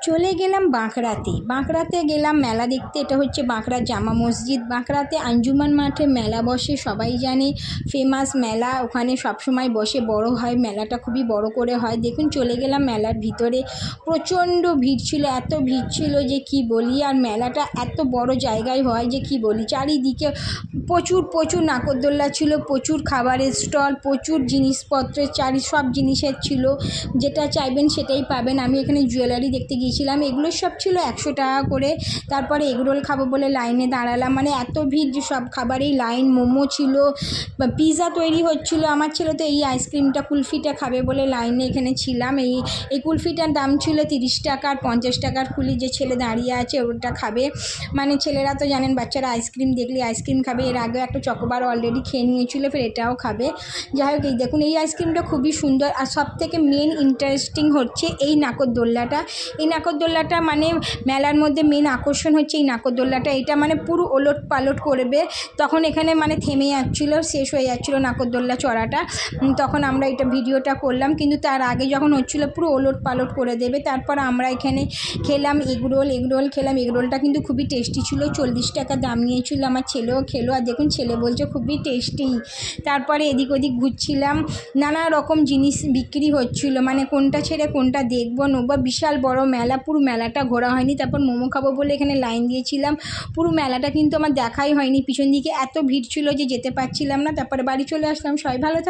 চলে গেলাম বাঁকড়াতে। বাঁকড়াতে গেলাম মেলা দেখতে। এটা হচ্ছে বাঁকড়া জামা মসজিদ। বাঁকড়াতে আঞ্জুমান মাঠে মেলা বসে, সবাই জানে ফেমাস মেলা। ওখানে সবসময় বসে, বড় হয় মেলাটা, খুবই বড় করে হয়। দেখুন চলে গেলাম মেলার ভিতরে। প্রচণ্ড ভিড় ছিল, এত ভিড় ছিল যে কি বলি। আর মেলাটা এত বড় জায়গায় হয় যে কি বলি। চারিদিকে প্রচুর প্রচুর নাগরদোল্লা ছিল, প্রচুর খাবারের স্টল, প্রচুর জিনিসপত্রের সব জিনিসের ছিল। যেটা চাইবেন সেটাই পাবেন। আমি এখানে জুয়েলারি দেখতে গিয়েছিলাম, এগুলো সব ছিল 100 টাকা করে। তারপরে এগরোল খাবো বলে লাইনে দাঁড়ালাম, মানে এত ভিড় যে সব খাবারেই লাইন। মোমো ছিল, পিৎজা তৈরি হচ্ছিলো। আমার ছেলে তো এই আইসক্রিমটা কুলফিটা খাবে বলে লাইনে এখানে ছিলাম। এই কুলফিটার দাম ছিল 30 টাকা, আর 50 টাকার কুলি। যে ছেলে দাঁড়িয়ে আছে ওটা খাবে, মানে ছেলেরা তো জানেন বাচ্চারা আইসক্রিম দেখলে আইসক্রিম খাবে। এর আগে একটা চকোবার অলরেডি খেয়ে নিয়েছিল, ফের এটাও খাবে। যাই হোক, এই দেখুন এই আইসক্রিমটা খুবই সুন্দর। আর সবথেকে মেন ইন্টারেস্টিং হচ্ছে এই নাগরদোল্লাটা। এই নাগরদোল্লাটা মানে মেলার মধ্যে মেন আকর্ষণ হচ্ছে এই নাগরদোল্লাটা। এটা মানে পুরো ওলট পালট করবে। তখন এখানে মানে থেমে যাচ্ছিলো, শেষ হয়ে যাচ্ছিলো নাগরদোল্লা চড়াটা। তখন আমরা এটা ভিডিওটা করলাম, কিন্তু তার আগে যখন হচ্ছিলো পুরো ওলট পালট করে দেবে। তারপর আমরা এখানে খেলাম এগরোল খেলাম। এগরোলটা কিন্তু খুবই টেস্টি ছিল, 40 টাকা দাম নিয়েছিল। আমার ছেলেও খেলো, আর দেখুন ছেলে বলছে খুবই টেস্টি। তারপরে এদিক ওদিক ঘুরছিলাম, নানা রকম জিনিস বিক্রি হচ্ছিলো, মানে কোনটা ছেড়ে কোনটা দেখবো নেবো। বিশাল বড় মেলা, পুরো মেলাটা ঘোরা হয়নি। তারপর মোমো খাবো বলে এখানে লাইন দিয়েছিলাম। পুরো মেলাটা কিন্তু আমার দেখাই হয়নি, পিছন দিকে এত ভিড় ছিল যে যেতে পারছিলাম না। তারপরে বাড়ি চলে আসলাম। সবাই ভালো থাকবেন।